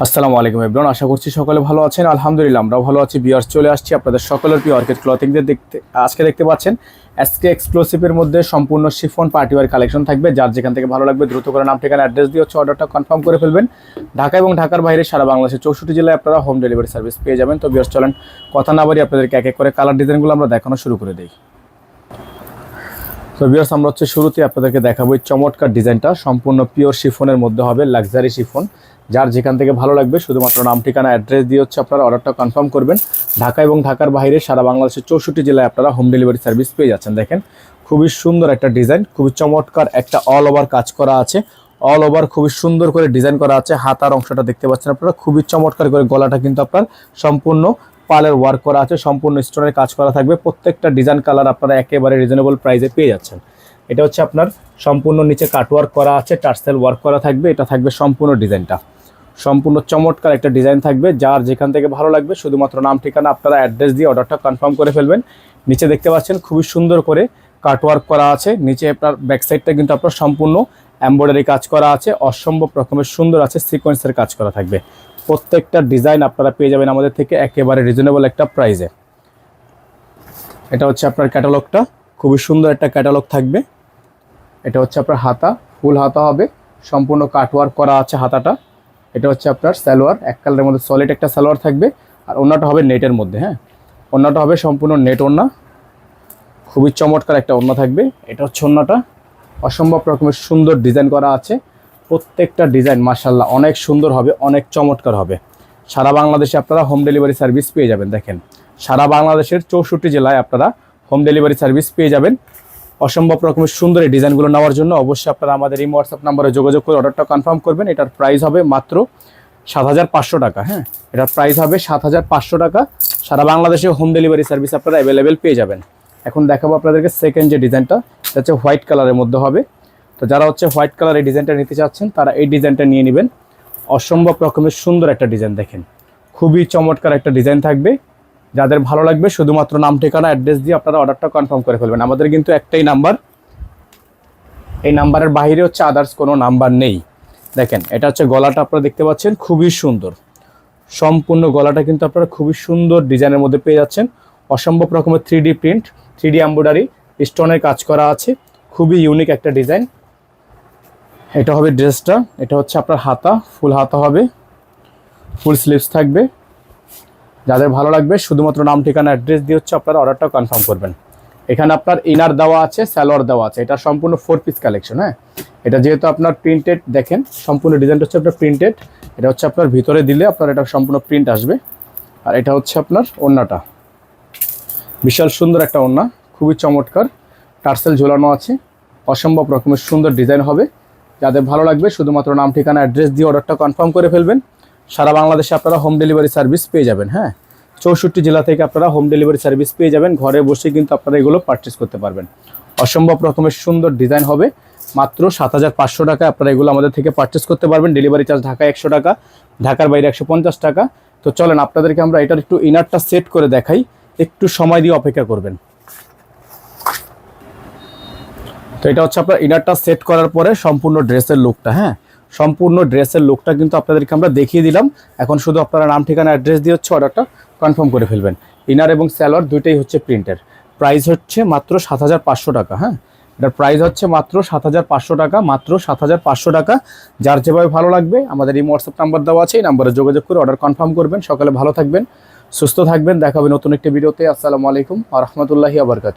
আসসালামু আলাইকুম এভরিওয়ান, আশা করছি সকলে ভালো আছেন। আলহামদুলিল্লাহ আমরাও ভালো আছি। ভিউয়ার্স, চলে আসছি আপনাদের সকলের প্রিয় অর্কিড ক্লথিংদের দেখতে। আজকে দেখতে পাচ্ছেন এসকে এক্সক্লুসিভের মধ্যে সম্পূর্ণ শিফন পার্টিওয়ার কালেকশন থাকবে। যার যেখান থেকে ভালো লাগবে দ্রুত করে নাম ঠিকানা অ্যাড্রেস দিয়ে হচ্ছে অর্ডারটা কনফার্ম করে ফেলবেন। ঢাকা এবং ঢাকার বাইরে সারা বাংলাদেশের 64 জেলায় আপনারা হোম ডেলিভারি সার্ভিস পেয়ে যাবেন। তো ভিউয়ার্স, চলেন কথা না বাড়িয়ে আপনাদেরকে এক এক করে কালার ডিজাইনগুলো আমরা দেখানো শুরু করে দিই। তো ভিউয়ার্স, আমরা হচ্ছে শুরুতে আপনাদেরকে দেখাবো এই চমৎকার ডিজাইনটা। সম্পূর্ণ পিওর শিফনের মধ্যে হবে, লাক্সারি শিফন। যার যেখান থেকে ভালো লাগবে শুধুমাত্র নাম ঠিকানা অ্যাড্রেস দিয়ে হচ্ছে আপনারা অর্ডারটা কনফার্ম করবেন। ঢাকা এবং ঢাকার বাইরে সারা বাংলাদেশের 64 জেলায় আপনারা হোম ডেলিভারি সার্ভিস পেয়ে যাচ্ছেন। দেখেন খুবই সুন্দর একটা ডিজাইন, খুবই চমৎকার একটা অল ওভার কাজ করা আছে। অল ওভার খুবই সুন্দর করে ডিজাইন করা আছে। হাতার অংশটা দেখতে পাচ্ছেন আপনারা, খুবই চমৎকার করে। গলাটা কিন্তু আপনার সম্পূর্ণ পালের ওয়ার্ক করা আছে, সম্পূর্ণ স্টোনের কাজ করা থাকবে। প্রত্যেকটা ডিজাইন কালার আপনারা একেবারে রিজনেবল প্রাইসে পেয়ে যাচ্ছেন। এটা হচ্ছে আপনার সম্পূর্ণ নিচে কাটওয়ার্ক করা আছে, টার্সেল ওয়ার্ক করা থাকবে। এটা থাকবে সম্পূর্ণ ডিজাইনটা, সম্পূর্ণ চমৎকার একটা ডিজাইন থাকবে। যার যেখান থেকে ভালো লাগবে শুধুমাত্র নাম ঠিকানা আপনারা অ্যাড্রেস দিয়ে অর্ডারটা কনফার্ম করে ফেলবেন। নিচে দেখতে পাচ্ছেন খুবই সুন্দর করে কাটওয়ার্ক করা আছে। নিচে আপনার ব্যাক সাইডটা কিন্তু আপনার সম্পূর্ণ এমব্রয়ডারি কাজ করা আছে, অসম্ভব রকমের সুন্দর আছে, সিকোয়েন্সের কাজ করা থাকবে। প্রত্যেকটা ডিজাইন আপনারা পেয়ে যাবেন আমাদের থেকে একেবারে রিজনেবল একটা প্রাইসে। এটা হচ্ছে আপনার ক্যাটালগটা, খুবই সুন্দর একটা ক্যাটালগ থাকবে। এটা হচ্ছে আপনার হাতা, ফুল হাতা হবে, সম্পূর্ণ কাটওয়ার্ক করা আছে হাতাটা। এটা হচ্ছে আপনার সালোয়ার, এক কালারের মধ্যে সলিড একটা সালোয়ার থাকবে। আর ওড়নাটা হবে নেটের মধ্যে। হ্যাঁ, ওড়নাটা হবে সম্পূর্ণ নেট ওড়না, খুবই চমৎকার একটা ওড়না থাকবে। এটা হচ্ছে ওড়নাটা, অসম্ভব রকমের সুন্দর ডিজাইন করা আছে। প্রত্যেকটা ডিজাইন মাশাআল্লাহ অনেক সুন্দর হবে, অনেক চমৎকার হবে। সারা বাংলাদেশে আপনারা হোম ডেলিভারি সার্ভিস পেয়ে যাবেন। দেখেন সারা বাংলাদেশের 64 জেলায় আপনারা হোম ডেলিভারি সার্ভিস পেয়ে যাবেন। অসম্ভব রকমের সুন্দর এই ডিজাইনগুলো নেওয়ার জন্য অবশ্যই আপনারা আমাদের এই হোয়াটসঅ্যাপ নাম্বারে যোগাযোগ করে অর্ডারটা কনফার্ম করবেন। এটার প্রাইস হবে মাত্র 7500 টাকা। হ্যাঁ, এটার প্রাইস হবে 7500 টাকা। সারা বাংলাদেশে হোম ডেলিভারি সার্ভিস আপনারা অ্যাভেলেবেল পেয়ে যাবেন। এখন দেখাবো আপনাদেরকে সেকেন্ড যে ডিজাইনটা, এটা হচ্ছে হোয়াইট কালারের মধ্যে হবে। তো যারা হচ্ছে হোয়াইট কালার এই ডিজাইনটা নিতে চাচ্ছেন তারা এই ডিজাইনটা নিয়ে নেবেন। অসম্ভব রকমের সুন্দর একটা ডিজাইন, দেখেন খুবই চমৎকার একটা ডিজাইন থাকবে। যাদের ভালো লাগবে শুধুমাত্র নাম ঠিকানা অ্যাড্রেস দিয়ে আপনারা অর্ডারটা কনফার্ম করে ফেলবেন। আমাদের কিন্তু একটাই নাম্বার, এই নাম্বারের বাইরে হচ্ছে আদার্স কোনো নাম্বার নেই। দেখেন এটা হচ্ছে গলাটা, আপনারা দেখতে পাচ্ছেন খুবই সুন্দর। সম্পূর্ণ গলাটা কিন্তু আপনারা খুবই সুন্দর ডিজাইনের মধ্যে পেয়ে যাচ্ছেন। অসম্ভব রকমের 3D প্রিন্ট, 3D এমব্রয়ডারি, স্টোনের কাজ করা আছে, খুবই ইউনিক একটা ডিজাইন। এটা হবে ড্রেসটা। এটা হচ্ছে আপনার হাতা, ফুল হাতা হবে, ফুল স্লিভস থাকবে। যাদের ভালো লাগবে শুধুমাত্র নাম ঠিকানা অ্যাড্রেস দিয়ে হচ্ছে আপনারা অর্ডারটা কনফার্ম করবেন। এখানে আপনার ইনার দেওয়া আছে, সালোয়ার দেওয়া আছে। এটা সম্পূর্ণ 4 পিস কালেকশন। হ্যাঁ, এটা যেহেতু আপনার প্রিন্টেড, দেখেন সম্পূর্ণ ডিজাইনটা হচ্ছে আপনার প্রিন্টেড। এটা হচ্ছে আপনার ভিতরে দিলে আপনার এটা সম্পূর্ণ প্রিন্ট আসবে। আর এটা হচ্ছে আপনার ওড়নাটা, বিশাল সুন্দর একটা ওড়না, খুবই চমৎকার, টার্সেল ঝোলানো আছে। অসম্ভব রকমের সুন্দর ডিজাইন হবে। যাদের ভালো লাগবে শুধুমাত্র নাম ঠিকানা অ্যাড্রেস দিয়ে অর্ডারটা কনফার্ম করে ফেলবেন। সারা বাংলাদেশে আপনারা হোম ডেলিভারি সার্ভিস পেয়ে যাবেন। হ্যাঁ, 64 জেলা থেকে আপনারা হোম ডেলিভারি সার্ভিস পেয়ে যাবেন। ঘরে বসে কিন্তু আপনারা এগুলো পারচেস করতে পারবেন। অসম্ভব রকমের সুন্দর ডিজাইন হবে। মাত্র 7500 টাকায় আপনারা এগুলো আমাদের থেকে পারচেস করতে পারবেন। ডেলিভারি চার্জ ঢাকায় 100 টাকা, ঢাকার বাইরে 150 টাকা। তো চলেন আপনাদেরকে আমরা এটার একটু ইনারটা সেট করে দেখাই, একটু সময় দিয়ে অপেক্ষা করবেন। তো এটা হচ্ছে আপনার ইনারটা সেট করার পরে সম্পূর্ণ ড্রেসের লুকটা। হ্যাঁ, সম্পূর্ণ ড্রেসের লুকটা কিন্তু আপনাদেরকে আমরা দেখিয়ে দিলাম। এখন শুধু আপনারা নাম ঠিকানা অ্যাড্রেস দিয়ে হচ্ছে অর্ডারটা কনফার্ম করে ফেলবেন। ইনার এবং সালোয়ার দুইটাই হচ্ছে প্রিন্টের। প্রাইস হচ্ছে মাত্র 7500 টাকা। হ্যাঁ, এটার প্রাইস হচ্ছে মাত্র 7500 টাকা, মাত্র 7500 টাকা। যার যেভাবে ভালো লাগবে আমাদের এই হোয়াটসঅ্যাপ নাম্বার দেওয়া আছে, এই নাম্বারে যোগাযোগ করে অর্ডার কনফার্ম করবেন। সকালে ভালো থাকবেন, সুস্থ থাকবেন। দেখা হবে নতুন একটি ভিডিওতে। আসসালামু আলাইকুম ওয়া রাহমাতুল্লাহি ওয়া বারাকাতুহু।